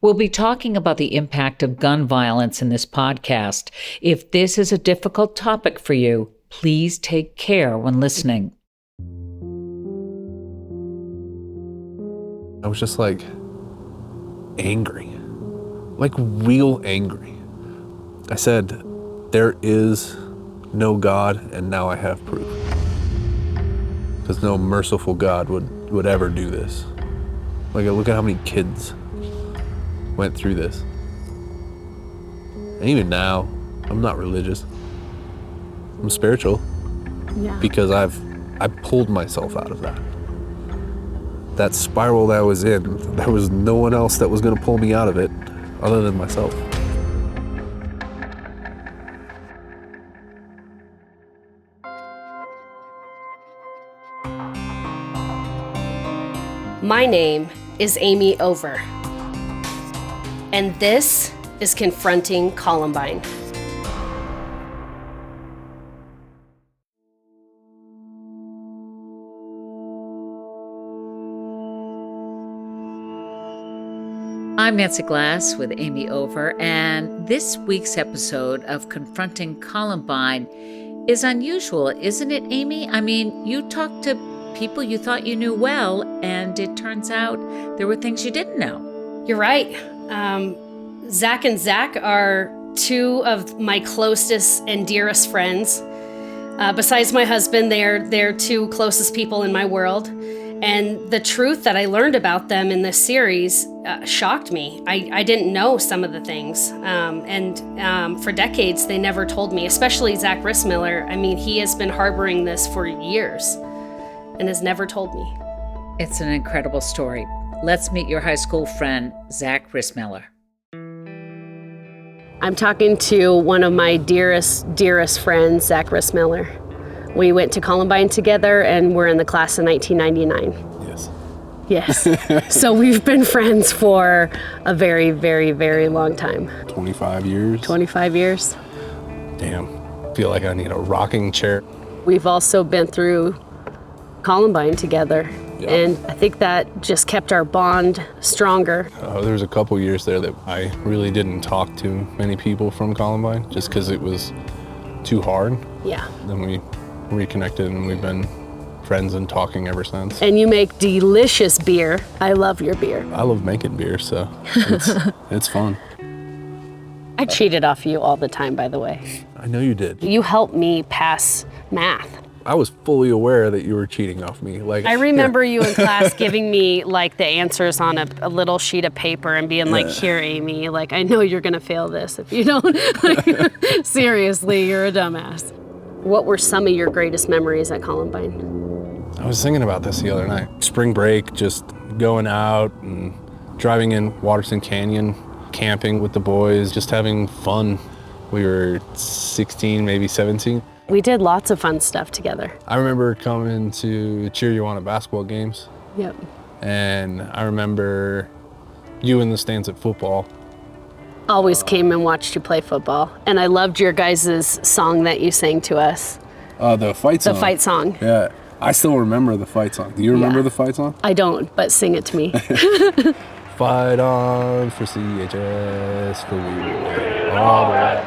We'll be talking about the impact of gun violence in this podcast. If this is a difficult topic for you, please take care when listening. I was just like angry, like real angry. I said, there is no God, and now I have proof. Because no merciful God would ever do this. Like, look at how many kids went through this. And even now, I'm not religious. I'm spiritual. Yeah. Because I pulled myself out of that. That spiral that I was in, there was no one else that was gonna pull me out of it other than myself. My name is Amy Over, and this is Confronting Columbine. I'm Nancy Glass with Amy Over, and this week's episode of Confronting Columbine is unusual, isn't it, Amy? I mean, you talked to people you thought you knew well, and it turns out there were things you didn't know. You're right. Zack and Zack are two of my closest and dearest friends. Besides my husband, they're two closest people in my world. And the truth that I learned about them in this series shocked me. I didn't know some of the things. And for decades, they never told me, especially Zack Rissmiller. I mean, he has been harboring this for years and has never told me. It's an incredible story. Let's meet your high school friend, Zack Rissmiller. I'm talking to one of my dearest friends, Zack Rissmiller. We went to Columbine together, and we're in the class of 1999. Yes. So we've been friends for a very, very, very long time. 25 years? 25 years. Damn. I feel like I need a rocking chair. We've also been through Columbine together. Yeah. And I think that just kept our bond stronger. There was a couple years there that I really didn't talk to many people from Columbine just because it was too hard. Yeah. Then we reconnected and we've been friends and talking ever since. And you make delicious beer. I love your beer. I love making beer, so it's fun. I cheated off you all the time, by the way. I know you did. You helped me pass math. I was fully aware that you were cheating off me. Like, I remember you in class giving me like the answers on a little sheet of paper and being like, here, Amy, like, I know you're gonna fail this if you don't. Like, seriously, you're a dumbass. What were some of your greatest memories at Columbine? I was thinking about this the other night. Spring break, just going out and driving in Waterson Canyon, camping with the boys, just having fun. We were 16, maybe 17. We did lots of fun stuff together. I remember coming to cheer you on at basketball games. Yep. And I remember you in the stands at football. Always came and watched you play football. And I loved your guys' song that you sang to us. The fight song. The fight song. Yeah. I still remember the fight song. Do you remember the fight song? I don't, but sing it to me. Fight on for CHS, for we will win all the way.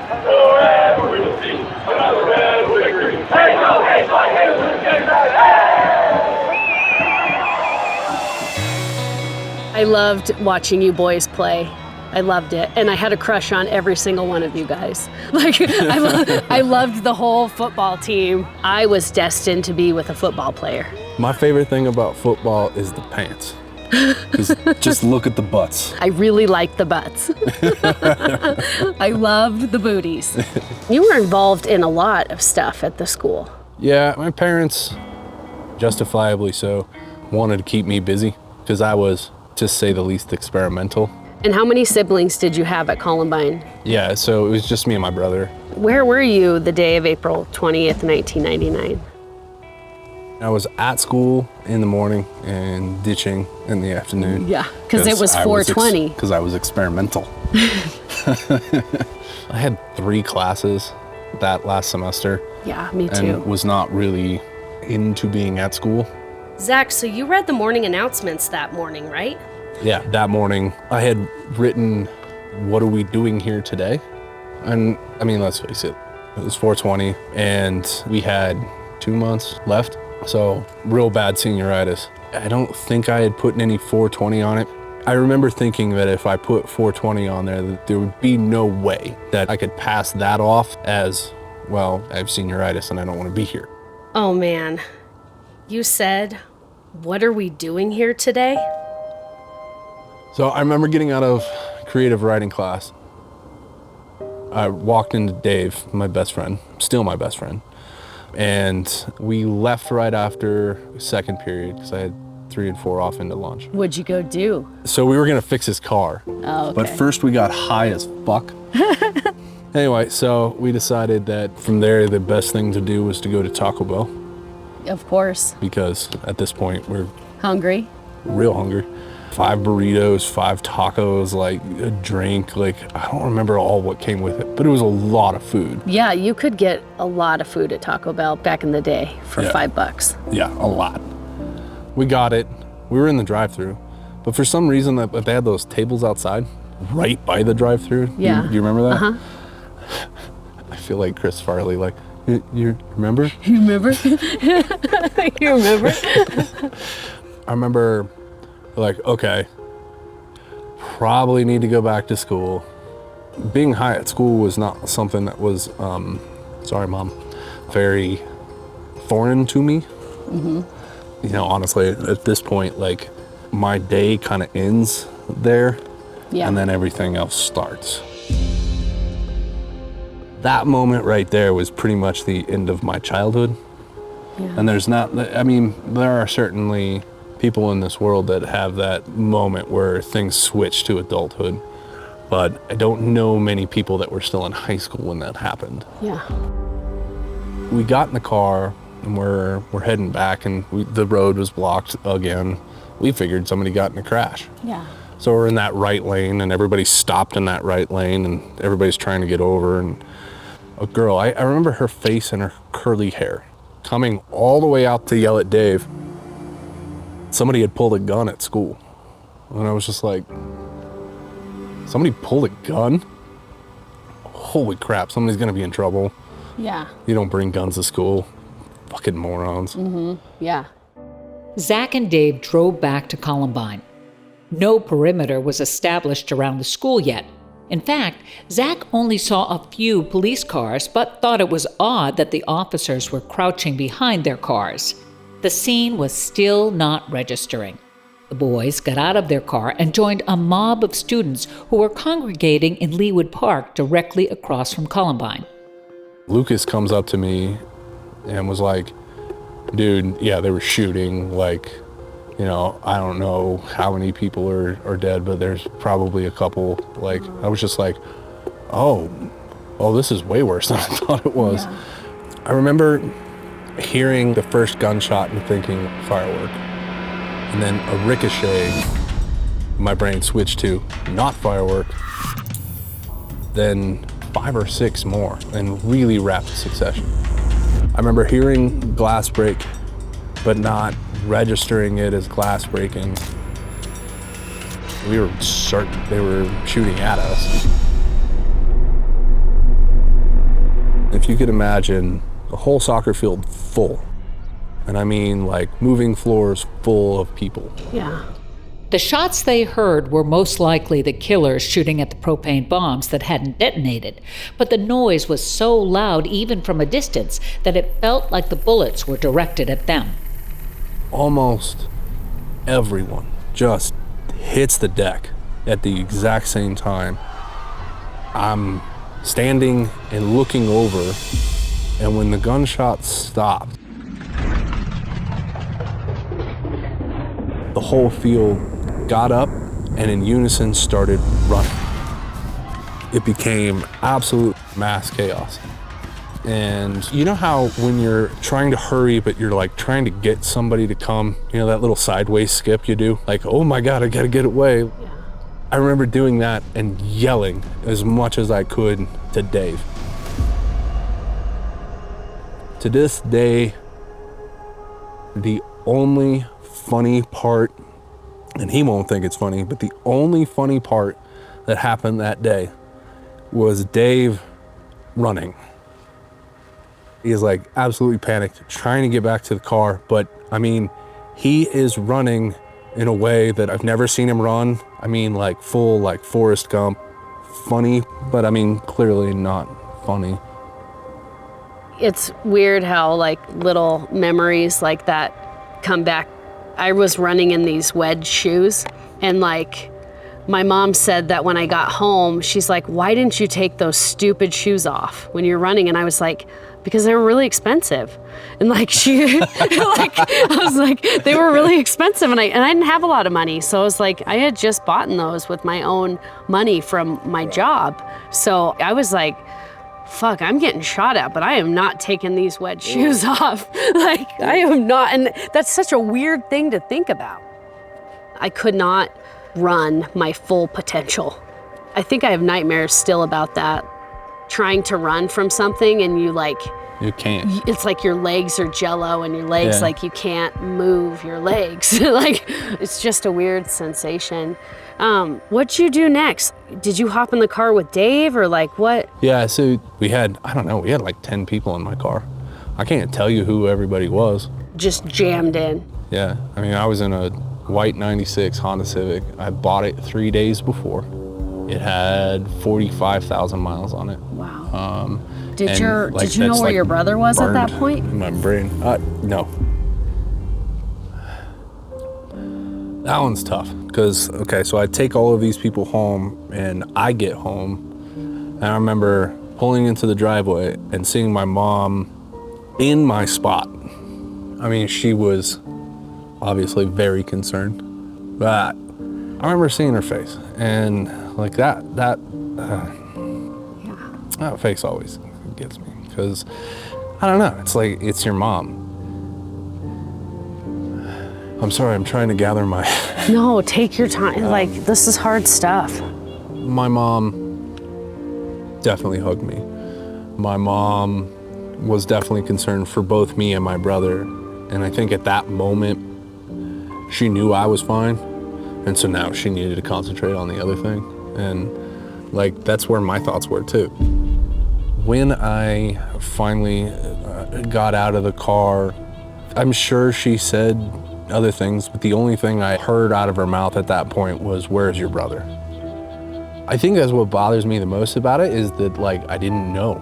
I loved watching you boys play. I loved it. And I had a crush on every single one of you guys. Like, I loved the whole football team. I was destined to be with a football player. My favorite thing about football is the pants. Just look at the butts. I really liked the butts. I loved the booties. You were involved in a lot of stuff at the school. Yeah, my parents, justifiably so, wanted to keep me busy because I was, to say the least, experimental. And how many siblings did you have at Columbine? Yeah, so it was just me and my brother. Where were you the day of April 20th, 1999? I was at school in the morning and ditching in the afternoon. Yeah, because it was 4:20. Because I was experimental. I had 3 classes that last semester. Yeah, me too. And was not really into being at school. Zack, so you read the morning announcements that morning, right? Yeah, that morning I had written, "What are we doing here today?" And I mean, let's face it, it was 420 and we had 2 months left. So real bad senioritis. I don't think I had put any 420 on it. I remember thinking that if I put 420 on there, that there would be no way that I could pass that off as, well, I have senioritis and I don't want to be here. Oh man, you said, "What are we doing here today?" So I remember getting out of creative writing class. I walked into Dave, my best friend, still my best friend, and we left right after second period because I had 3 and 4 off into lunch. What'd you go do? So we were gonna fix his car. Oh, okay. But first we got high as fuck. Anyway, so we decided that from there the best thing to do was to go to Taco Bell Of course. because at this point we're Hungry? real hungry. 5 burritos, 5 tacos, like a drink, like I don't remember all what came with it, but it was a lot of food. Yeah, you could get a lot of food at Taco Bell back in the day for Yeah. $5. Yeah, a lot. We got it. We were in the drive-thru, but for some reason that they had those tables outside right by the drive-thru. Yeah. Do you remember that? Uh-huh. I feel like Chris Farley, like, you remember? You remember? You remember? I remember, like, okay, probably need to go back to school. Being high at school was not something that was, sorry, Mom, very foreign to me. Mm-hmm. You know, honestly, at this point, like, my day kind of ends there, Yeah. and then everything else starts. That moment right there was pretty much the end of my childhood. Yeah. And there's not, I mean, there are certainly people in this world that have that moment where things switch to adulthood, but I don't know many people that were still in high school when that happened. Yeah. We got in the car and we're heading back, and the road was blocked again. We figured somebody got in a crash. Yeah. So we're in that right lane, and everybody stopped in that right lane, and everybody's trying to get over. And a girl, I remember her face and her curly hair coming all the way out to yell at Dave. Somebody had pulled a gun at school. And I was just like, somebody pulled a gun? Holy crap, somebody's gonna be in trouble. Yeah. You don't bring guns to school. Fucking morons. Yeah. Zack and Dave drove back to Columbine. No perimeter was established around the school yet. In fact, Zack only saw a few police cars, but thought it was odd that the officers were crouching behind their cars. The scene was still not registering. The boys got out of their car and joined a mob of students who were congregating in Leawood Park directly across from Columbine. Lucas comes up to me and was like, dude, yeah, they were shooting, like, you know, I don't know how many people are dead, but there's probably a couple. Like, I was just like, oh, this is way worse than I thought it was. Yeah. I remember hearing the first gunshot and thinking firework. And then a ricochet, my brain switched to not firework. Then 5 or 6 more in really rapid succession. I remember hearing glass break, but not registering it as glass breaking. We were certain they were shooting at us. If you could imagine a whole soccer field full, and I mean like moving floors full of people. Yeah. The shots they heard were most likely the killers shooting at the propane bombs that hadn't detonated, but the noise was so loud even from a distance that it felt like the bullets were directed at them. Almost everyone just hits the deck at the exact same time. I'm standing and looking over, and when the gunshots stopped, the whole field got up and in unison started running. It became absolute mass chaos. And you know how when you're trying to hurry, but you're like trying to get somebody to come, you know, that little sideways skip you do? Like, oh my God, I gotta get away. Yeah. I remember doing that and yelling as much as I could to Dave. To this day, the only funny part and he won't think it's funny, but the only funny part that happened that day was Dave running. He is like absolutely panicked, trying to get back to the car, but I mean, he is running in a way that I've never seen him run. I mean, like full, like Forrest Gump, funny, but I mean, clearly not funny. It's weird how like little memories like that come back. I was running in these wedge shoes, and like my mom said that when I got home, she's like, why didn't you take those stupid shoes off when you're running? And I was like, because they were really expensive. And like I was like, they were really expensive, and I didn't have a lot of money. So I was like, I had just bought those with my own money from my job. So I was like, fuck, I'm getting shot at, but I am not taking these wedge shoes off. Like, I am not, and that's such a weird thing to think about. I could not run my full potential. I think I have nightmares still about that. Trying to run from something and you can't. It's like your legs are jello and your legs, like you can't move your legs. Like, it's just a weird sensation. What'd you do next? Did you hop in the car with Dave or like what? Yeah, so we had like 10 people in my car. I can't tell you who everybody was. Just jammed in. Yeah, I mean, I was in a white 96 Honda Civic. I bought it 3 days before. It had 45,000 miles on it. Wow. Did you know where your brother was at that point? In my brain. No. That one's tough because, okay, so I take all of these people home and I get home and I remember pulling into the driveway and seeing my mom in my spot. I mean, she was obviously very concerned, but I remember seeing her face and like that face always gets me because I don't know, it's like, it's your mom. I'm sorry, I'm trying to gather my... No, take your time. Like, this is hard stuff. My mom definitely hugged me. My mom was definitely concerned for both me and my brother. And I think at that moment, she knew I was fine. And so now she needed to concentrate on the other thing. And like, that's where my thoughts were too. When I finally got out of the car, I'm sure she said other things, but the only thing I heard out of her mouth at that point was, "Where's your brother?" I think that's what bothers me the most about it, is that like, I didn't know.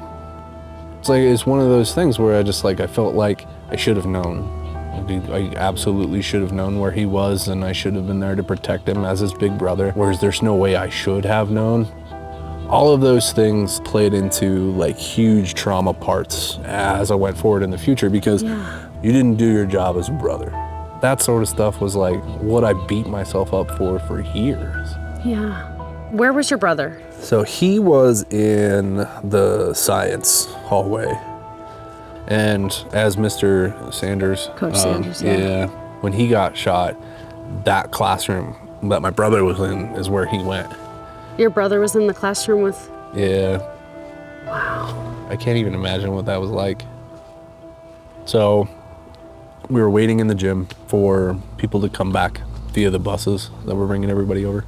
It's like, it's one of those things where I just like, I felt like I should have known. I absolutely should have known where he was, and I should have been there to protect him as his big brother, whereas there's no way I should have known. All of those things played into like huge trauma parts as I went forward in the future, because you didn't do your job as a brother. That sort of stuff was like what I beat myself up for years. Yeah. Where was your brother? So he was in the science hallway. And as Mr. Sanders, Coach Sanders, when he got shot, that classroom that my brother was in is where he went. Your brother was in the classroom with? Yeah. Wow. I can't even imagine what that was like. So we were waiting in the gym for people to come back via the buses that were bringing everybody over.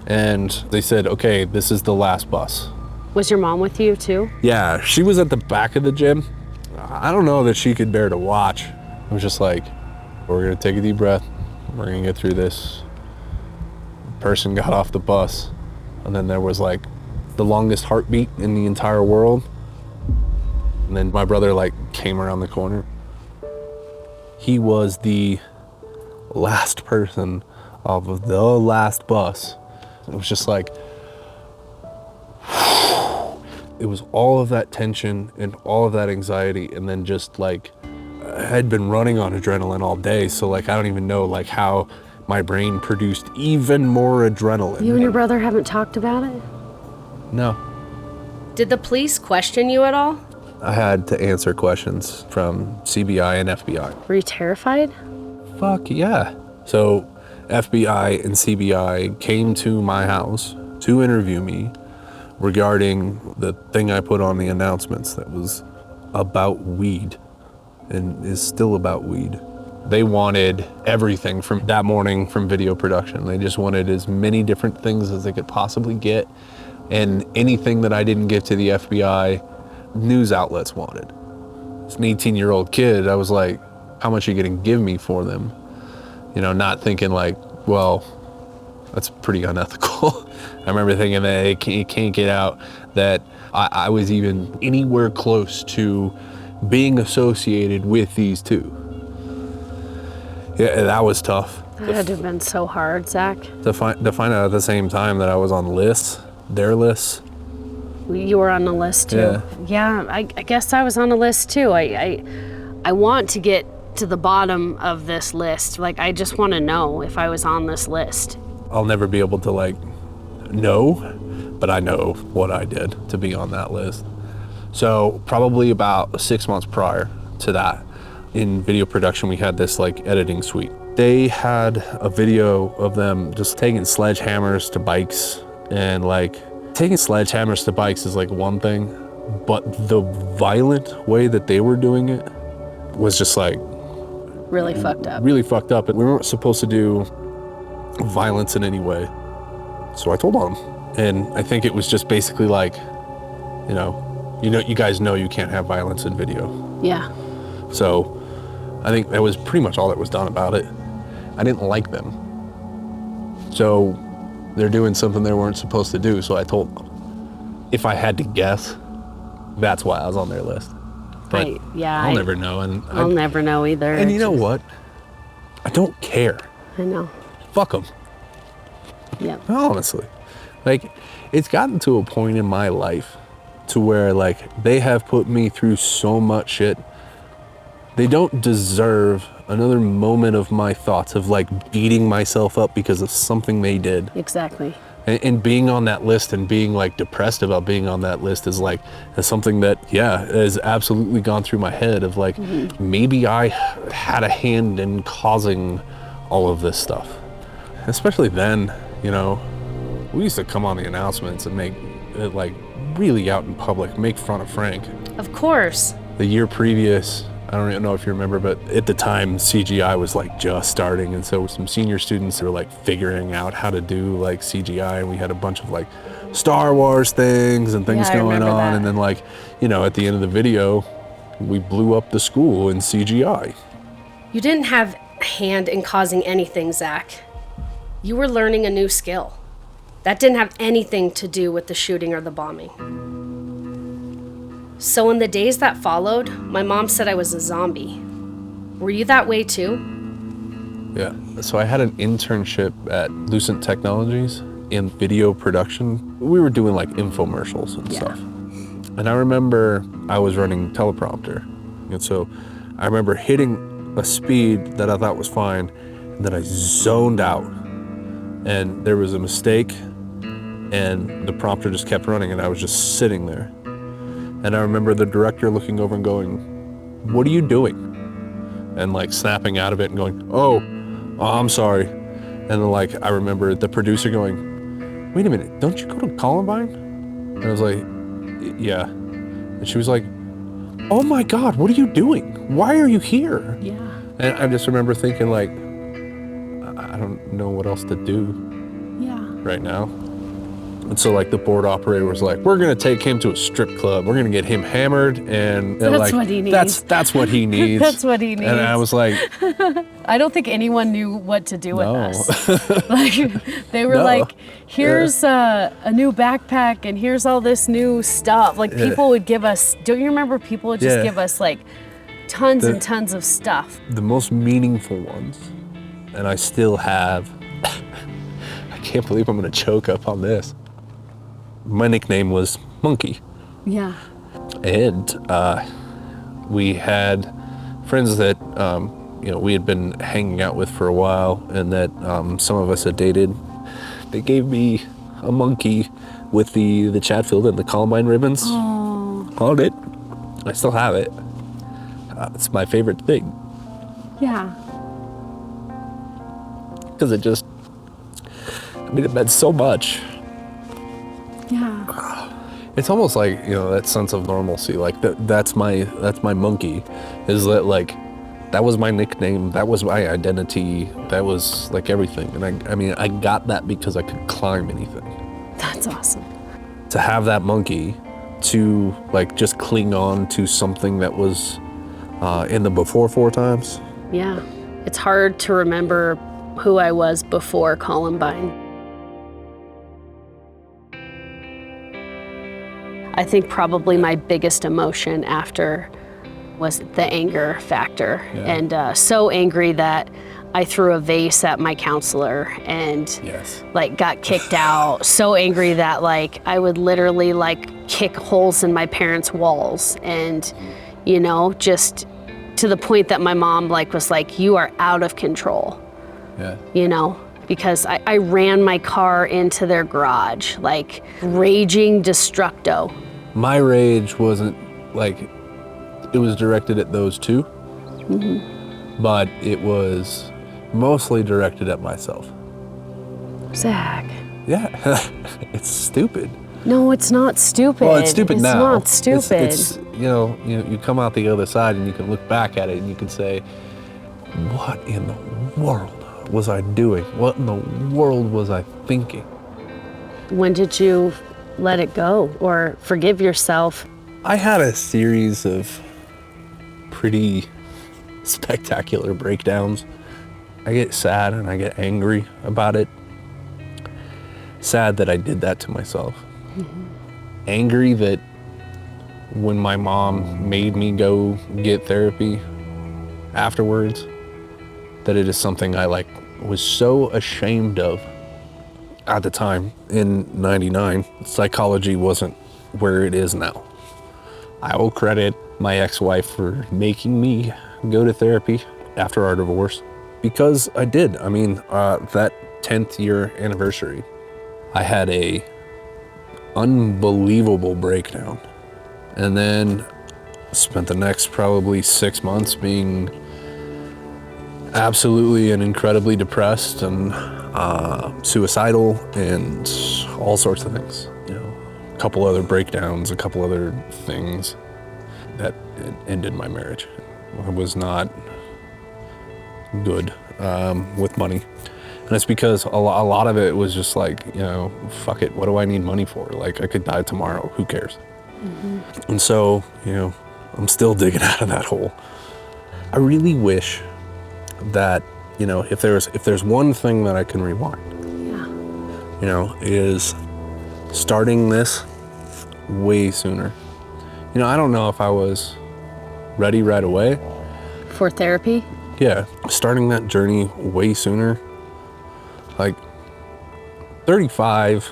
And they said, okay, this is the last bus. Was your mom with you too? Yeah, she was at the back of the gym. I don't know that she could bear to watch. It was just like, we're gonna take a deep breath. We're gonna get through this. Person got off the bus, and then there was like the longest heartbeat in the entire world. And then my brother like came around the corner. He was the last person of the last bus. It was just like, it was all of that tension and all of that anxiety, and then just like, I had been running on adrenaline all day, so like, I don't even know like how my brain produced even more adrenaline. You and your brother haven't talked about it? No. Did the police question you at all? I had to answer questions from CBI and FBI. Were you terrified? Fuck yeah. So FBI and CBI came to my house to interview me regarding the thing I put on the announcements that was about weed and is still about weed. They wanted everything from that morning from video production. They just wanted as many different things as they could possibly get, and anything that I didn't give to the FBI, news outlets wanted. As an 18-year-old kid, I was like, how much are you gonna give me for them? You know, not thinking like, well, that's pretty unethical. I remember thinking that it can't get out that I was even anywhere close to being associated with these two. Yeah, that was tough. That had to have been so hard, Zach. To find out at the same time that I was on lists, their lists. You were on the list too. Yeah, I guess I was on the list too. I want to get to the bottom of this list. Like, I just want to know if I was on this list. I'll never be able to like know, but I know what I did to be on that list. So probably about 6 months prior to that, in video production, we had this like editing suite. They had a video of them just taking sledgehammers to bikes, and like taking sledgehammers to bikes is like one thing, but the violent way that they were doing it was just like Really fucked up. Really fucked up. And we weren't supposed to do violence in any way. So I told on them. And I think it was just basically like, you guys know you can't have violence in video. Yeah. So I think that was pretty much all that was done about it. I didn't like them. So they're doing something they weren't supposed to do. So I told them. If I had to guess, that's why I was on their list. But I'll never know. And I'll never know either. And you know what? I don't care. I know. Fuck them. Yeah. Honestly. Like, it's gotten to a point in my life to where, like, they have put me through so much shit. They don't deserve another moment of my thoughts of, like, beating myself up because of something they did. Exactly. And being on that list and being, like, depressed about being on that list is something that, has absolutely gone through my head of, like, maybe I had a hand in causing all of this stuff. Especially then, we used to come on the announcements and make it, like, really out in public, make fun of Frank. Of course. The year previous, I don't even know if you remember, but at the time CGI was like just starting, and so some senior students were like figuring out how to do like CGI, and we had a bunch of like Star Wars things and things going on, that. And then like, at the end of the video, we blew up the school in CGI. You didn't have a hand in causing anything, Zack. You were learning a new skill. That didn't have anything to do with the shooting or the bombing. So in the days that followed, my mom said I was a zombie. Were you that way too? Yeah, so I had an internship at Lucent Technologies in video production. We were doing like infomercials and stuff. And I remember I was running teleprompter. And so I remember hitting a speed that I thought was fine, and then I zoned out. And there was a mistake, and the prompter just kept running, and I was just sitting there. And I remember the director looking over and going, "What are you doing?" And like snapping out of it and going, oh, I'm sorry. And then like, I remember the producer going, "Wait a minute, don't you go to Columbine?" And I was like, "Yeah." And she was like, "Oh my God, what are you doing? Why are you here?" Yeah. And I just remember thinking like, I don't know what else to do right now. And so like the board operator was like, "We're gonna take him to a strip club. We're gonna get him hammered, and that's what he needs. That's what he needs." That's what he needs. And I was like, I don't think anyone knew what to do with us. Like they were like, "Here's a new backpack, and here's all this new stuff." Like people would give us. Don't you remember? People would just give us like tons and tons of stuff. The most meaningful ones, and I still have. I can't believe I'm gonna choke up on this. My nickname was Monkey. Yeah. And we had friends that, we had been hanging out with for a while, and that some of us had dated. They gave me a monkey with the Chatfield and the Columbine ribbons on it. I still have it. It's my favorite thing. Yeah. Because it meant so much. Yeah. It's almost like, that sense of normalcy. Like that's my monkey, is that like That was my nickname. That was my identity. That was like everything. And I mean, I got that because I could climb anything. That's awesome. To have that monkey, to like just cling on to something that was in the before 4 times. Yeah. It's hard to remember who I was before Columbine. I think probably my biggest emotion after was the anger factor. Yeah. And so angry that I threw a vase at my counselor and Yes. like got kicked out. So angry that like I would literally like kick holes in my parents' walls, and you know, just to the point that my mom like was like, "You are out of control." Yeah. You know, because I ran my car into their garage, like raging destructo. My rage wasn't like, it was directed at those two, but it was mostly directed at myself. Zach. Yeah, it's stupid. No, it's not stupid. Well, it's stupid now. It's not stupid. It's you come out the other side and you can look back at it and you can say, what in the world was I doing? What in the world was I thinking? When did you let it go or forgive yourself? I had a series of pretty spectacular breakdowns. I get sad and I get angry about it. Sad that I did that to myself. Angry that when my mom made me go get therapy afterwards, that it is something I like was so ashamed of at the time. In '99, psychology wasn't where it is now. I will credit my ex-wife for making me go to therapy after our divorce, because I did. I mean, that 10th year anniversary, I had a unbelievable breakdown, and then spent the next probably 6 months being absolutely and incredibly depressed and suicidal and all sorts of things. You know, a couple other breakdowns, a couple other things that ended my marriage. I was not good with money. And it's because a lot of it was just like, you know, fuck it, what do I need money for? Like, I could die tomorrow, who cares? And so, you know, I'm still digging out of that hole. I really wish that, you know, if there's one thing that I can rewind, you know, is starting this way sooner. You know, I don't know if I was ready right away. For therapy? Yeah, starting that journey way sooner. Like 35,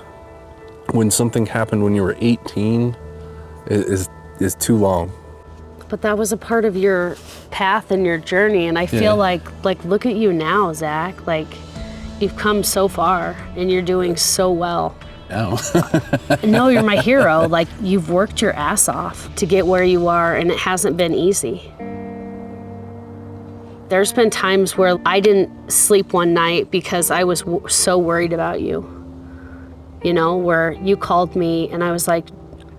when something happened when you were 18, is too long. But that was a part of your path and your journey, and I feel like look at you now, Zach. Like, you've come so far, and you're doing so well. No. No, you're my hero. Like, you've worked your ass off to get where you are, and it hasn't been easy. There's been times where I didn't sleep one night because I was so worried about you. You know, where you called me, and I was like,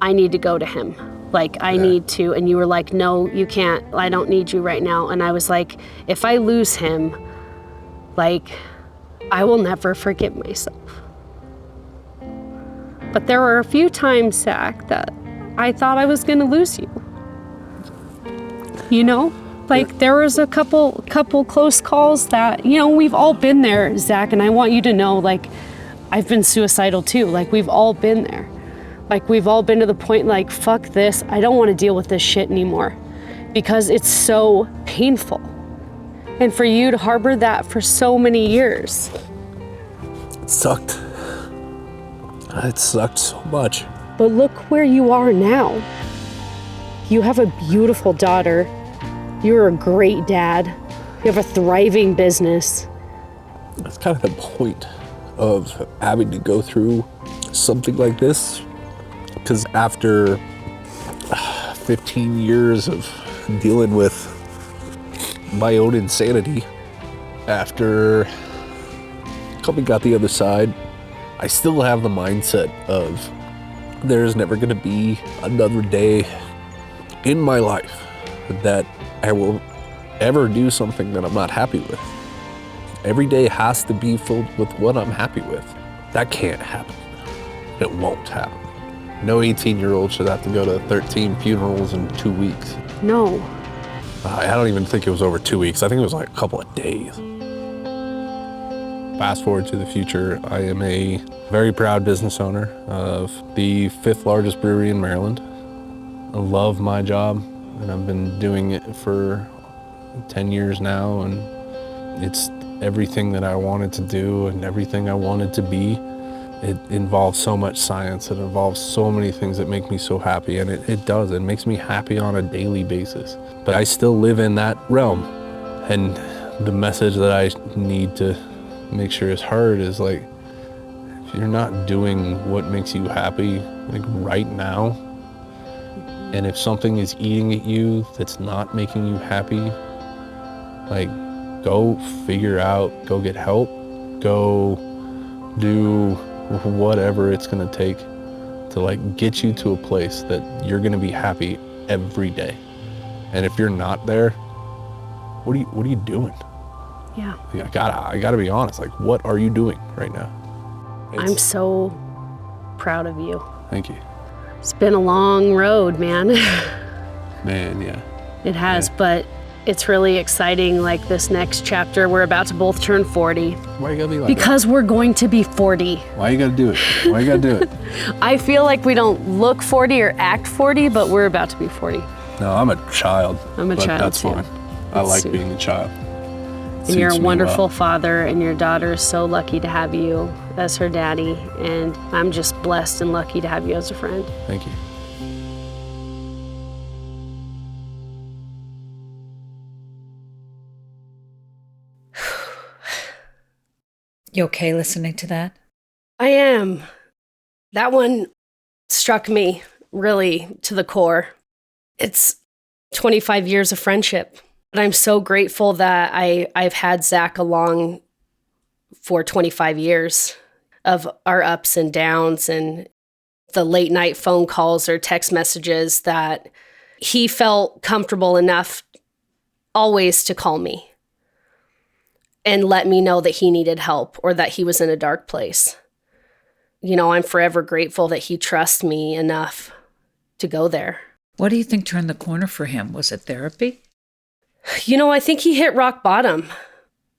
I need to go to him. Like, I need to, and you were like, no, you can't, I don't need you right now. And I was like, if I lose him, like, I will never forgive myself. But there were a few times, Zach, that I thought I was gonna lose you. You know? Like, there was a couple close calls that, you know, we've all been there, Zach, and I want you to know, like, I've been suicidal too. Like, we've all been there. Like, we've all been to the point, like, fuck this, I don't want to deal with this shit anymore, because it's so painful. And for you to harbor that for so many years. It sucked. It sucked so much. But look where you are now. You have a beautiful daughter. You're a great dad. You have a thriving business. That's kind of the point of having to go through something like this. Because after 15 years of dealing with my own insanity, after coming out the other side, I still have the mindset of there's never going to be another day in my life that I will ever do something that I'm not happy with. Every day has to be filled with what I'm happy with. That can't happen. It won't happen. No 18-year-old should have to go to 13 funerals in 2 weeks. No. I don't even think it was over 2 weeks. I think it was like a couple of days. Fast forward to the future, I am a very proud business owner of the 5th largest brewery in Maryland. I love my job, and I've been doing it for 10 years now, and it's everything that I wanted to do and everything I wanted to be. It involves so much science, it involves so many things that make me so happy, and it does. It makes me happy on a daily basis. But I still live in that realm, and the message that I need to make sure is heard is like, if you're not doing what makes you happy, like right now, and if something is eating at you that's not making you happy, like go figure out, go get help, go do whatever it's gonna take to like get you to a place that you're gonna be happy every day. And if you're not there, what are you doing? Yeah. I gotta be honest, like what are you doing right now? I'm so proud of you. Thank you. It's been a long road, man. Man, yeah. It has, Yeah. but it's really exciting, like this next chapter. We're about to both turn 40. Why you gotta be like because we're going to be 40. that? Why you gotta do it? Why you gotta do it? I feel like we don't look 40 or act 40, but we're about to be 40. No, I'm a child. I'm a but child, that's too. fine. I like being a child. And you're a Suits me wonderful well. father, and your daughter is so lucky to have you as her daddy. And I'm just blessed and lucky to have you as a friend. Thank you. You okay listening to that? I am. That one struck me really to the core. It's 25 years of friendship. And I'm so grateful that I've had Zack along for 25 years of our ups and downs and the late night phone calls or text messages that he felt comfortable enough always to call me and let me know that he needed help or that he was in a dark place. You know, I'm forever grateful that he trusts me enough to go there. What do you think turned the corner for him? Was it therapy? You know, I think he hit rock bottom.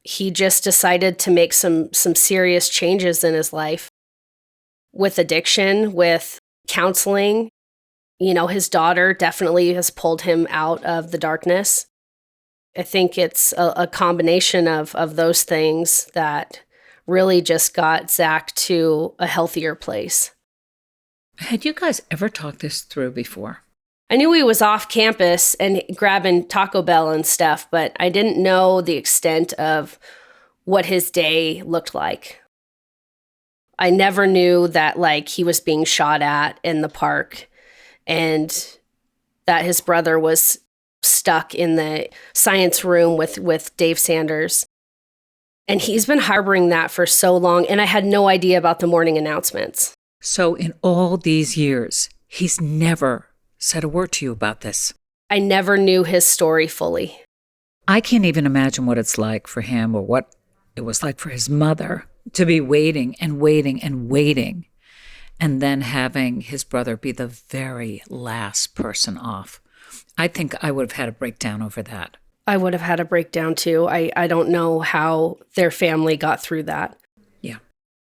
He just decided to make some serious changes in his life with addiction, with counseling. You know, his daughter definitely has pulled him out of the darkness. I think it's a combination of those things that really just got Zack to a healthier place. Had you guys ever talked this through before? I knew he was off campus and grabbing Taco Bell and stuff, but I didn't know the extent of what his day looked like. I never knew that like he was being shot at in the park and that his brother was stuck in the science room with Dave Sanders. And he's been harboring that for so long, and I had no idea about the morning announcements. So in all these years, he's never said a word to you about this. I never knew his story fully. I can't even imagine what it's like for him or what it was like for his mother to be waiting and waiting and waiting, and then having his brother be the very last person off. I think I would have had a breakdown over that. I would have had a breakdown too. I don't know how their family got through that. Yeah.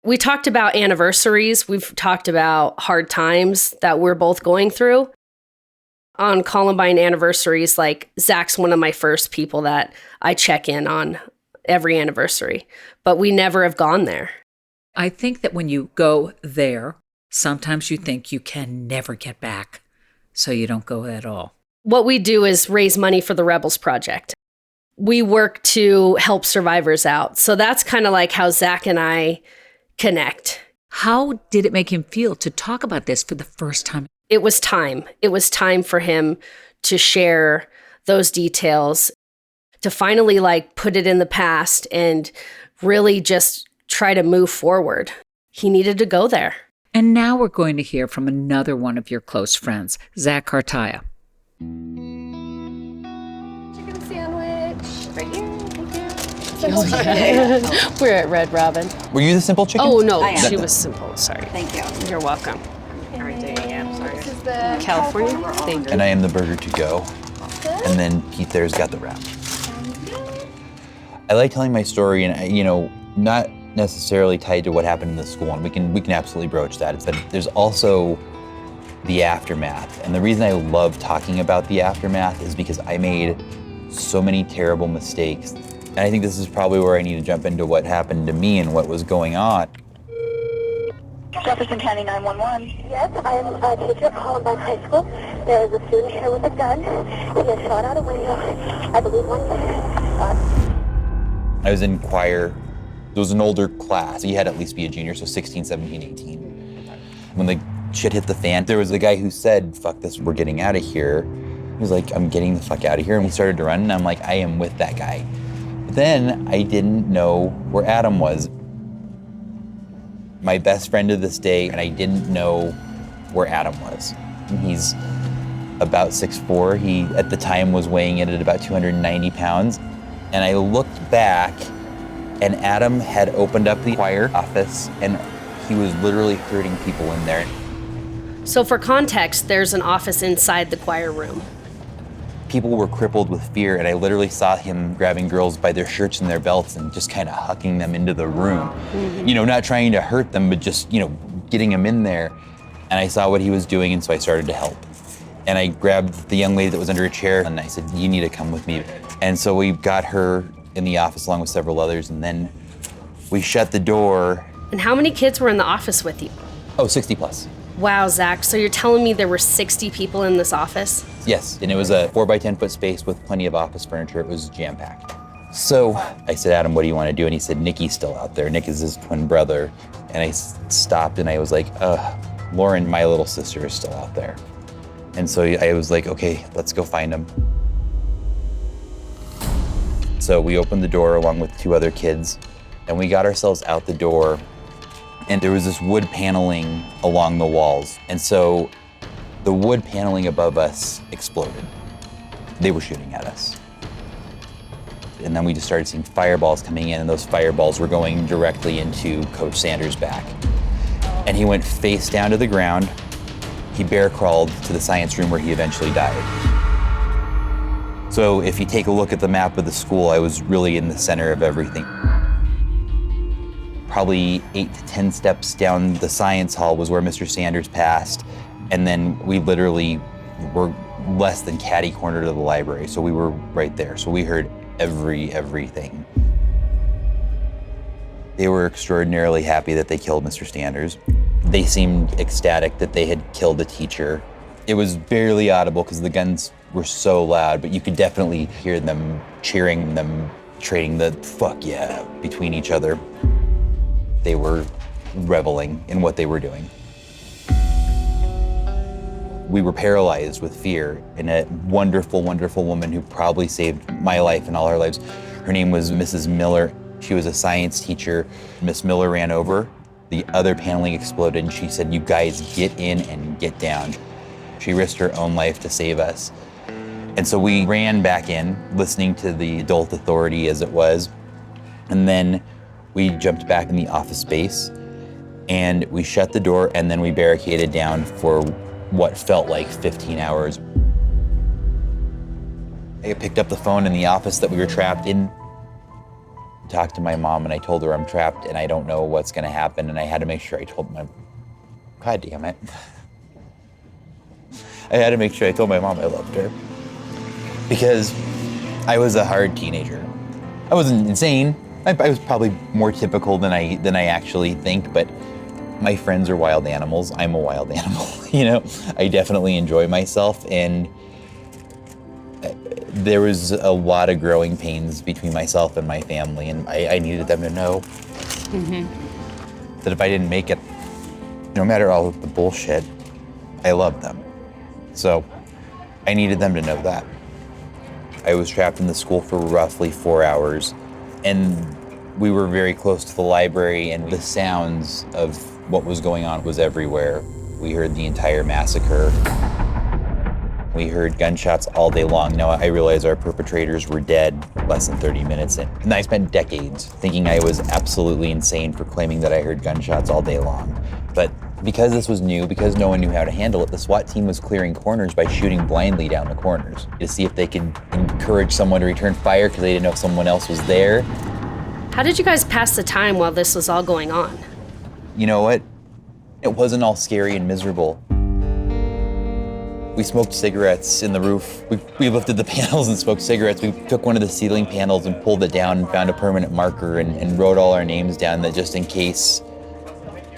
We talked about anniversaries. We've talked about hard times that we're both going through. On Columbine anniversaries, like Zack's one of my first people that I check in on every anniversary, but we never have gone there. I think that when you go there, sometimes you think you can never get back, so you don't go at all. What we do is raise money for the Rebels Project. We work to help survivors out. So that's kind of like how Zack and I connect. How did it make him feel to talk about this for the first time? It was time. It was time for him to share those details, to finally like put it in the past and really just try to move forward. He needed to go there. And now we're going to hear from another one of your close friends, Zack Cartaya. Chicken sandwich. simple chicken? We're at Red Robin. Were you the simple chicken? Oh, no, I am. she was simple. Sorry. Thank you. You're welcome. This is the California? Thank you. And I am the burger to go. And then Pete there's got the wrap. I like telling my story, and not necessarily tied to what happened in the school, and we can absolutely broach that. It's that there's also the aftermath. And the reason I love talking about the aftermath is because I made so many terrible mistakes. And I think this is probably where I need to jump into what happened to me and what was going on. Jefferson County 911. Yes, I am a teacher at Columbine High School. There is a student here with a gun. He has shot out a window. I believe one shot. I was in choir. It was an older class. You had to at least be a junior, so 16, 17, 18. When the shit hit the fan, there was a guy who said, fuck this, we're getting out of here. He was like, I'm getting the fuck out of here. And we started to run, and I'm like, I am with that guy. But then I didn't know where Adam was. My best friend to this day, and I didn't know where Adam was. He's about 6'4". He, at the time, was weighing in at about 290 pounds. And I looked back, and Adam had opened up the choir office, and he was literally hurting people in there. So for context, there's an office inside the choir room. People were crippled with fear, and I literally saw him grabbing girls by their shirts and their belts and just kind of hucking them into the room. Mm-hmm. Not trying to hurt them, but just, getting them in there. And I saw what he was doing, and so I started to help. And I grabbed the young lady that was under a chair, and I said, you need to come with me. And so we got her in the office along with several others, and then we shut the door. And how many kids were in the office with you? Oh, 60 plus. Wow, Zach, so you're telling me there were 60 people in this office? Yes, and it was a 4 by 10 foot space with plenty of office furniture. It was jam-packed. So I said, Adam, what do you want to do? And he said, Nikki's still out there. Nick is his twin brother. And I stopped and I was like, Lauren, my little sister, is still out there. And so I was like, okay, let's go find him. So we opened the door along with 2 other kids, and we got ourselves out the door, and there was this wood paneling along the walls. And so the wood paneling above us exploded. They were shooting at us. And then we just started seeing fireballs coming in, and those fireballs were going directly into Coach Sanders' back. And he went face down to the ground. He bear crawled to the science room where he eventually died. So if you take a look at the map of the school, I was really in the center of everything. Probably 8 to 10 steps down the science hall was where Mr. Sanders passed. And then we literally were less than catty corner to the library. So we were right there. So we heard everything. They were extraordinarily happy that they killed Mr. Sanders. They seemed ecstatic that they had killed a teacher. It was barely audible because the guns were so loud, but you could definitely hear them cheering, them trading the fuck yeah between each other. They were reveling in what they were doing. We were paralyzed with fear, and a wonderful, wonderful woman who probably saved my life and all our lives. Her name was Mrs. Miller. She was a science teacher. Miss Miller ran over. The other paneling exploded, and she said, you guys get in and get down. She risked her own life to save us. And so we ran back in, listening to the adult authority as it was. And then we jumped back in the office space, and we shut the door, and then we barricaded down for what felt like 15 hours. I picked up the phone in the office that we were trapped in, talked to my mom, and I told her I'm trapped and I don't know what's gonna happen, and I had to make sure I told my, God damn it. I had to make sure I told my mom I loved her, because I was a hard teenager. I wasn't insane. I was probably more typical than I actually think, but my friends are wild animals. I'm a wild animal, I definitely enjoy myself, and there was a lot of growing pains between myself and my family, and I needed them to know that if I didn't make it, no matter all of the bullshit, I loved them. So I needed them to know that. I was trapped in the school for roughly 4 hours, and we were very close to the library, and the sounds of what was going on was everywhere. We heard the entire massacre. We heard gunshots all day long. Now, I realized our perpetrators were dead less than 30 minutes in. And I spent decades thinking I was absolutely insane for claiming that I heard gunshots all day long. But because this was new, because no one knew how to handle it, the SWAT team was clearing corners by shooting blindly down the corners to see if they could encourage someone to return fire because they didn't know if someone else was there. How did you guys pass the time while this was all going on? You know what? It wasn't all scary and miserable. We smoked cigarettes in the roof. We lifted the panels and smoked cigarettes. We took one of the ceiling panels and pulled it down and found a permanent marker and wrote all our names down, that just in case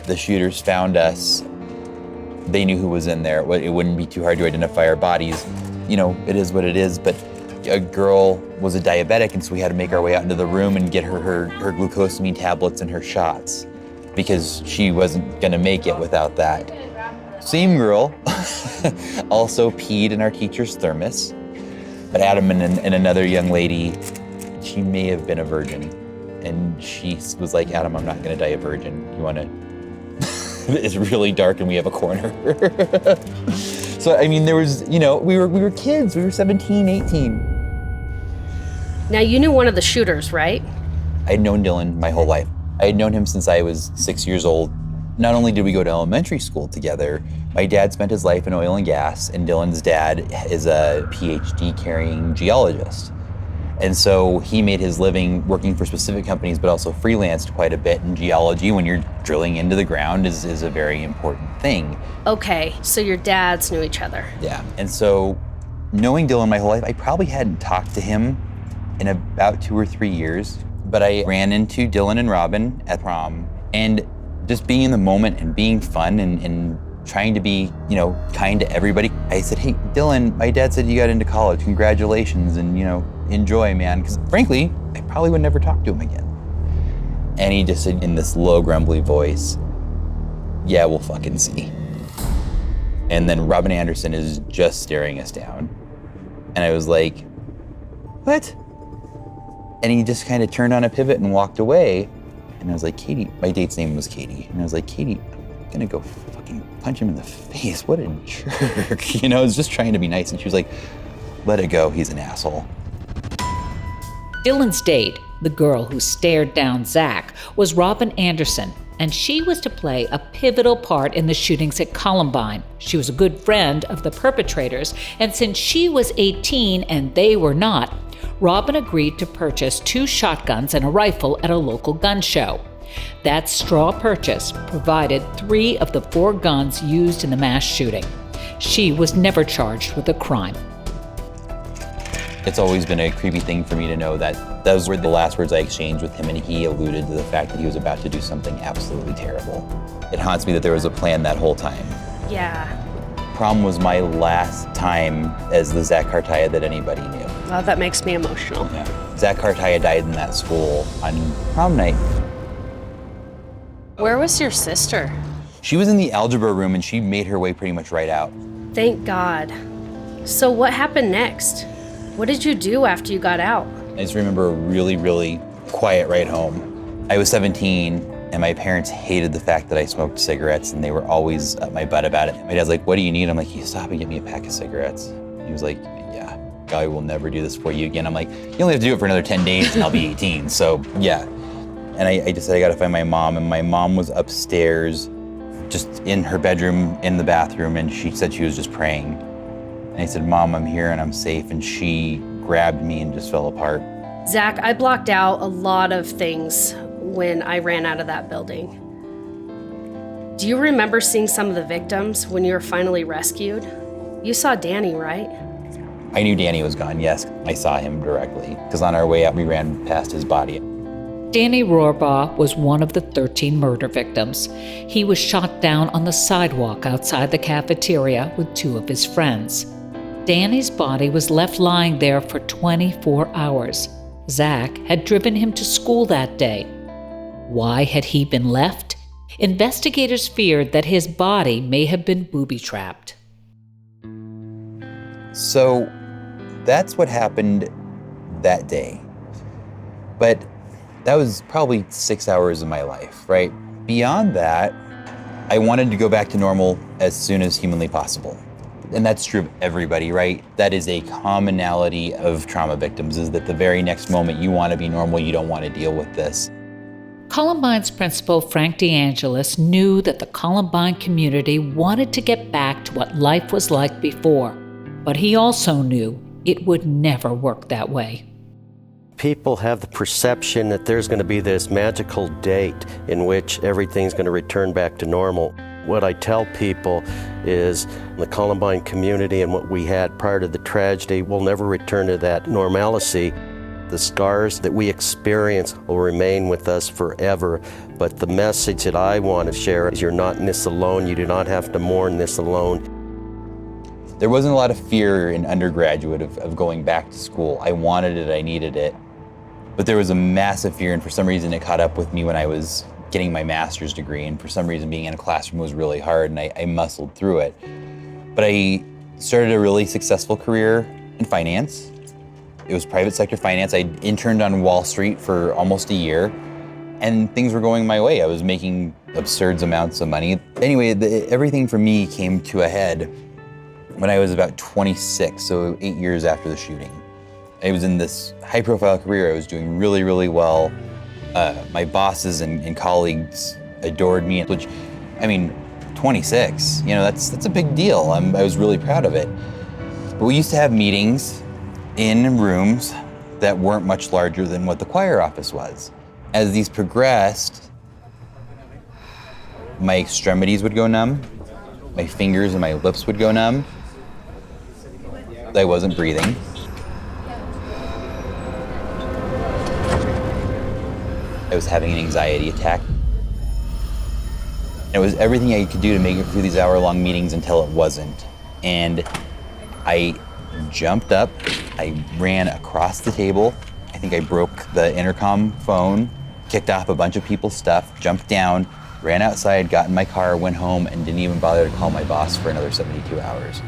the shooters found us, they knew who was in there. It wouldn't be too hard to identify our bodies. You know, it is what it is, but a girl was a diabetic, and so we had to make our way out into the room and get her glucosamine tablets and her shots because she wasn't gonna make it without that. Same girl also peed in our teacher's thermos, but Adam and another young lady, she may have been a virgin, and she was like, Adam, I'm not gonna die a virgin. You wanna? It's really dark and we have a corner. So, I mean, there was, you know, we were kids. We were 17, 18. Now, you knew one of the shooters, right? I'd known Dylan my whole life. I had known him since I was 6 years old. Not only did we go to elementary school together, my dad spent his life in oil and gas, and Dylan's dad is a PhD carrying geologist. And so he made his living working for specific companies, but also freelanced quite a bit in geology. When you're drilling into the ground is a very important thing. Okay, so your dads knew each other. Yeah, and so knowing Dylan my whole life, I probably hadn't talked to him in about 2 or 3 years, but I ran into Dylan and Robin at prom, and just being in the moment and being fun and trying to be, you know, kind to everybody. I said, hey, Dylan, my dad said you got into college. Congratulations, and, you know, enjoy, man. Because frankly, I probably would never talk to him again. And he just said in this low, grumbly voice, yeah, we'll fucking see. And then Robin Anderson is just staring us down. And I was like, what? And he just kind of turned on a pivot and walked away. And I was like, Katie, my date's name was Katie. And I was like, Katie, I'm gonna go fucking punch him in the face. What a jerk. You know, I was just trying to be nice. And she was like, let it go, he's an asshole. Dylan's date, the girl who stared down Zack, was Robin Anderson, and she was to play a pivotal part in the shootings at Columbine. She was a good friend of the perpetrators, and since she was 18 and they were not, Robin agreed to purchase 2 shotguns and a rifle at a local gun show. That straw purchase provided 3 of the 4 guns used in the mass shooting. She was never charged with a crime. It's always been a creepy thing for me to know that those were the last words I exchanged with him, and he alluded to the fact that he was about to do something absolutely terrible. It haunts me that there was a plan that whole time. Yeah. Prom was my last time as the Zack Cartaya that anybody knew. Well, that makes me emotional. Yeah. Zack Cartaya died in that school on prom night. Where was your sister? She was in the algebra room, and she made her way pretty much right out. Thank God. So what happened next? What did you do after you got out? I just remember a really, really quiet ride home. I was 17, and my parents hated the fact that I smoked cigarettes, and they were always up my butt about it. My dad's like, what do you need? I'm like, you stop and get me a pack of cigarettes. He was like, yeah, I will never do this for you again. I'm like, you only have to do it for another 10 days, and I'll be 18, so yeah. And I just said, I gotta find my mom, and my mom was upstairs, just in her bedroom, in the bathroom, and she said she was just praying. And I said, Mom, I'm here and I'm safe, and she grabbed me and just fell apart. Zack, I blocked out a lot of things when I ran out of that building. Do you remember seeing some of the victims when you were finally rescued? You saw Danny, right? I knew Danny was gone, yes. I saw him directly, because on our way out, we ran past his body. Danny Rohrbaugh was one of the 13 murder victims. He was shot down on the sidewalk outside the cafeteria with 2 of his friends. Danny's body was left lying there for 24 hours. Zack had driven him to school that day. Why had he been left? Investigators feared that his body may have been booby-trapped. So that's what happened that day. But that was probably 6 hours of my life, right? Beyond that, I wanted to go back to normal as soon as humanly possible. And that's true of everybody, right? That is a commonality of trauma victims, is that the very next moment you want to be normal, you don't want to deal with this. Columbine's principal, Frank DeAngelis, knew that the Columbine community wanted to get back to what life was like before, but he also knew it would never work that way. People have the perception that there's going to be this magical date in which everything's going to return back to normal. What I tell people is the Columbine community and what we had prior to the tragedy will never return to that normalcy. The scars that we experience will remain with us forever, but the message that I want to share is you're not in this alone. You do not have to mourn this alone. There wasn't a lot of fear in undergraduate of going back to school. I wanted it, I needed it. But there was a massive fear, and for some reason it caught up with me when I was getting my master's degree, and for some reason being in a classroom was really hard, and I muscled through it. But I started a really successful career in finance. It was private sector finance. I interned on Wall Street for almost a year, and things were going my way. I was making absurd amounts of money. Anyway, everything for me came to a head when I was about 26, so 8 years after the shooting. I was in this high-profile career. I was doing really, really well. My bosses and colleagues adored me, which, I mean, 26, you know, that's a big deal. I was really proud of it. But we used to have meetings in rooms that weren't much larger than what the choir office was. As these progressed, my extremities would go numb, my fingers and my lips would go numb. I wasn't breathing. I was having an anxiety attack. It was everything I could do to make it through these hour-long meetings until it wasn't. And I jumped up, I ran across the table. I think I broke the intercom phone, kicked off a bunch of people's stuff, jumped down, ran outside, got in my car, went home, and didn't even bother to call my boss for another 72 hours.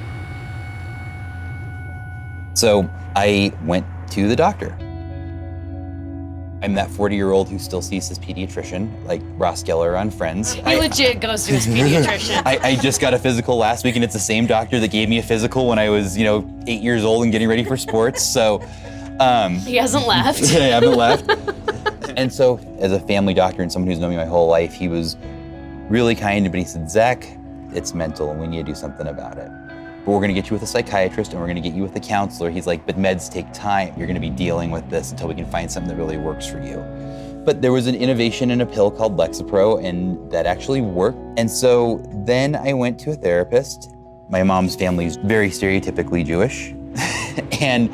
So I went to the doctor. I'm that 40-year-old who still sees his pediatrician, like Ross Geller on Friends. He legit goes to his pediatrician. I just got a physical last week, and it's the same doctor that gave me a physical when I was, 8 years old and getting ready for sports. So he hasn't left. I haven't left. And so, as a family doctor and someone who's known me my whole life, he was really kind, but he said, Zach, it's mental, and we need to do something about it. But we're gonna get you with a psychiatrist, and we're gonna get you with a counselor. He's like, but meds take time. You're gonna be dealing with this until we can find something that really works for you. But there was an innovation in a pill called Lexapro, and that actually worked. And so then I went to a therapist. My mom's family is very stereotypically Jewish. And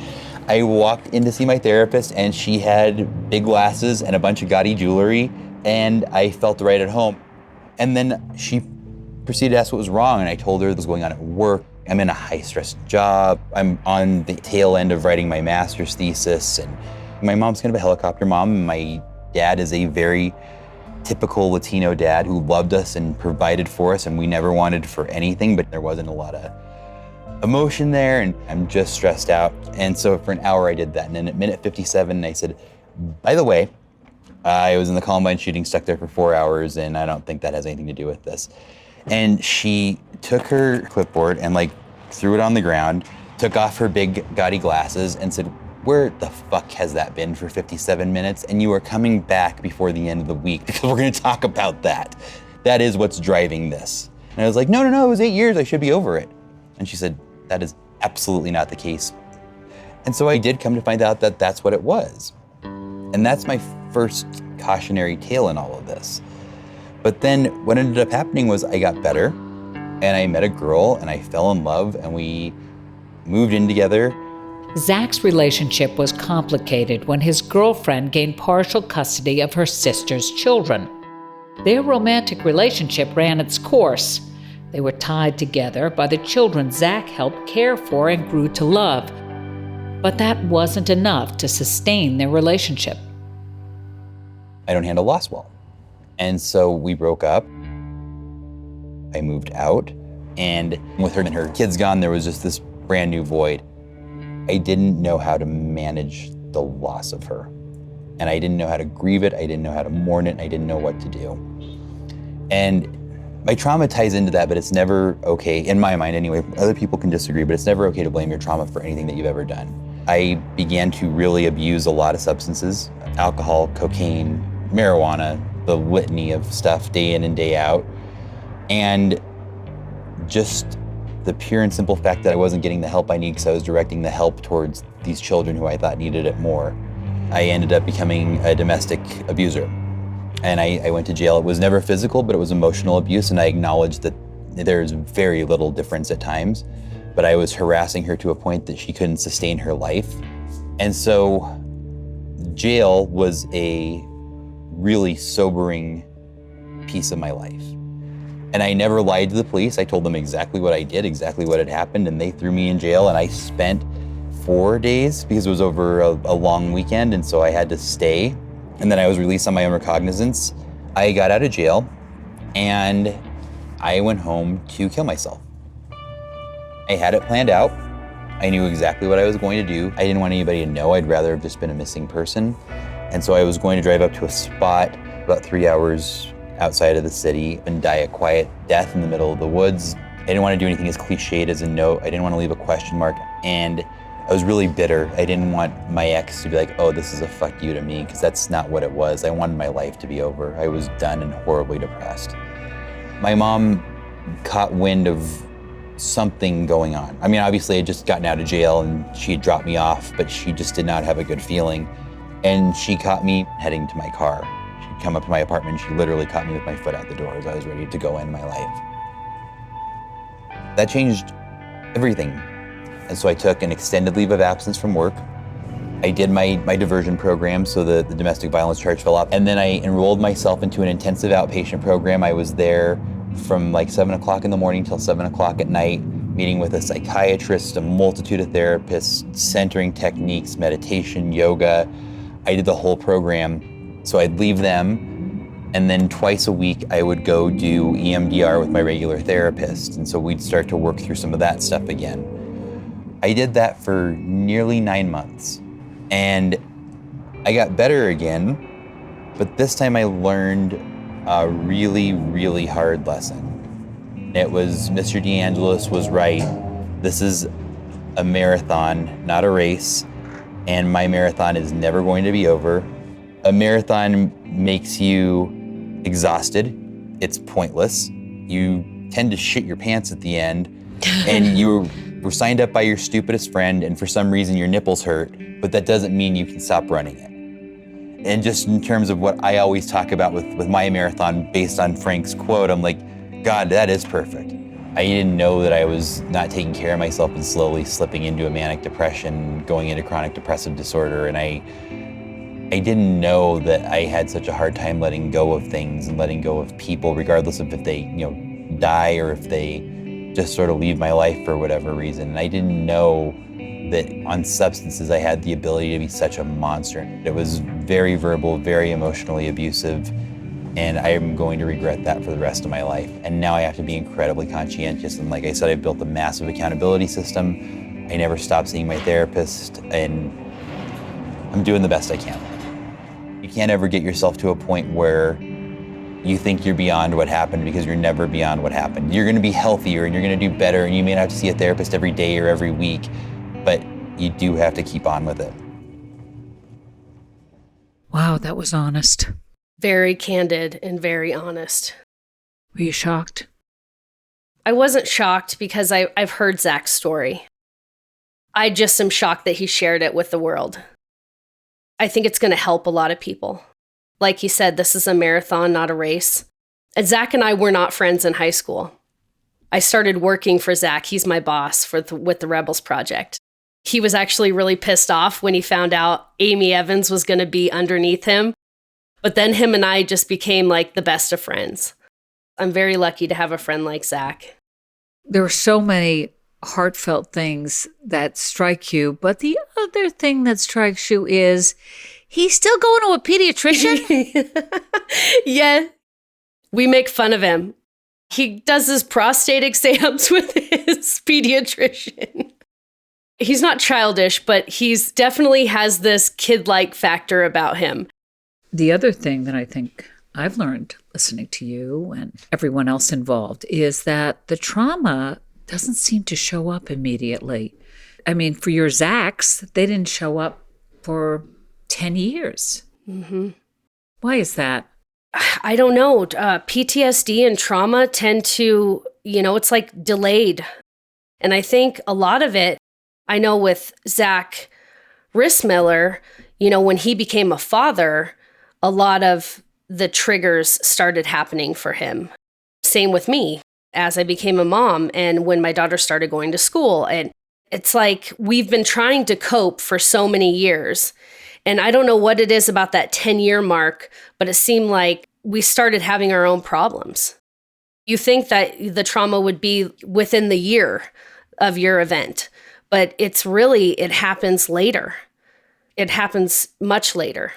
I walked in to see my therapist, and she had big glasses and a bunch of gaudy jewelry, and I felt right at home. And then she proceeded to ask what was wrong, and I told her what was going on at work. I'm in a high-stress job. I'm on the tail end of writing my master's thesis, and my mom's kind of a helicopter mom, and my dad is a very typical Latino dad who loved us and provided for us, and we never wanted for anything, but there wasn't a lot of emotion there, and I'm just stressed out. And so for an hour I did that, and then at minute 57, I said, by the way, I was in the Columbine shooting, stuck there for 4 hours, and I don't think that has anything to do with this. And she took her clipboard and threw it on the ground, took off her big gaudy glasses and said, where the fuck has that been for 57 minutes? And you are coming back before the end of the week because we're gonna talk about that. That is what's driving this. And I was like, no, it was 8 years, I should be over it. And she said, that is absolutely not the case. And so I did come to find out that that's what it was. And that's my first cautionary tale in all of this. But then what ended up happening was I got better, and I met a girl, and I fell in love, and we moved in together. Zack's relationship was complicated when his girlfriend gained partial custody of her sister's children. Their romantic relationship ran its course. They were tied together by the children Zack helped care for and grew to love. But that wasn't enough to sustain their relationship. I don't handle loss well. And so we broke up. I moved out, and with her and her kids gone, there was just this brand new void. I didn't know how to manage the loss of her. And I didn't know how to grieve it, I didn't know how to mourn it, and I didn't know what to do. And My trauma ties into that, but it's never okay, in my mind anyway. Other people can disagree, but it's never okay to blame your trauma for anything that you've ever done. I began to really abuse a lot of substances, alcohol, cocaine, marijuana, the litany of stuff day in and day out. And just the pure and simple fact that I wasn't getting the help I need because I was directing the help towards these children who I thought needed it more. I ended up becoming a domestic abuser. And I went to jail. It was never physical, but it was emotional abuse, and I acknowledged that there's very little difference at times, but I was harassing her to a point that she couldn't sustain her life. And so jail was a really sobering piece of my life. And I never lied to the police. I told them exactly what I did, exactly what had happened, and they threw me in jail, and I spent 4 days because it was over a long weekend, and so I had to stay. And then I was released on my own recognizance. I got out of jail and I went home to kill myself. I had it planned out. I knew exactly what I was going to do. I didn't want anybody to know. I'd rather have just been a missing person. And so I was going to drive up to a spot about 3 hours outside of the city and die a quiet death in the middle of the woods. I didn't want to do anything as cliched as a note. I didn't want to leave a question mark. And I was really bitter. I didn't want my ex to be like, oh, this is a fuck you to me, because that's not what it was. I wanted my life to be over. I was done and horribly depressed. My mom caught wind of something going on. I mean, obviously I had just gotten out of jail and she had dropped me off, but she just did not have a good feeling. And she caught me heading to my car. She'd come up to my apartment and she literally caught me with my foot out the door as I was ready to go end my life. That changed everything. And so I took an extended leave of absence from work. I did my diversion program so the domestic violence charge fell off. And then I enrolled myself into an intensive outpatient program. I was there from like 7 o'clock in the morning till 7 o'clock at night, meeting with a psychiatrist, a multitude of therapists, centering techniques, meditation, yoga. I did the whole program. So I'd leave them, and then twice a week I would go do EMDR with my regular therapist. And so we'd start to work through some of that stuff again. I did that for nearly 9 months, and I got better again, but this time I learned a really, really hard lesson. It was Mr. DeAngelis was right. This is a marathon, not a race, and my marathon is never going to be over. A marathon makes you exhausted. It's pointless. You tend to shit your pants at the end, and you were signed up by your stupidest friend, and for some reason your nipples hurt, but that doesn't mean you can stop running it. And just in terms of what I always talk about with my marathon based on Frank's quote, I'm like, God, that is perfect. I didn't know that I was not taking care of myself and slowly slipping into a manic depression, going into chronic depressive disorder, and I didn't know that I had such a hard time letting go of things and letting go of people, regardless of if they, die or if they just sort of leave my life for whatever reason. And I didn't know that on substances I had the ability to be such a monster. It was very verbal, very emotionally abusive, and I am going to regret that for the rest of my life. And now I have to be incredibly conscientious, and like I said, I've built a massive accountability system. I never stopped seeing my therapist, and I'm doing the best I can. You can't ever get yourself to a point where you think you're beyond what happened, because you're never beyond what happened. You're gonna be healthier and you're gonna do better, and you may not have to see a therapist every day or every week, but you do have to keep on with it. Wow, that was honest. Very candid and very honest. Were you shocked? I wasn't shocked because I've heard Zack's story. I just am shocked that he shared it with the world. I think it's going to help a lot of people. Like he said, this is a marathon, not a race. And Zack and I were not friends in high school. I started working for Zack. He's my boss with the Rebels Project. He was actually really pissed off when he found out Amy Evans was going to be underneath him. But then him and I just became like the best of friends. I'm very lucky to have a friend like Zack. There are so many heartfelt things that strike you, but the other thing that strikes you is he's still going to a pediatrician? Yeah. We make fun of him. He does his prostate exams with his pediatrician. He's not childish, but he's definitely has this kid-like factor about him. The other thing that I think I've learned listening to you and everyone else involved is that the trauma doesn't seem to show up immediately. I mean, for your Zacks, they didn't show up for 10 years. Mm-hmm. Why is that? I don't know. PTSD and trauma tend to, it's like delayed. And I think a lot of it, I know with Zack Rissmiller, when he became a father, a lot of the triggers started happening for him. Same with me as I became a mom and when my daughter started going to school. And it's like we've been trying to cope for so many years. And I don't know what it is about that 10-year mark, but it seemed like we started having our own problems. You think that the trauma would be within the year of your event, but it happens later. It happens much later.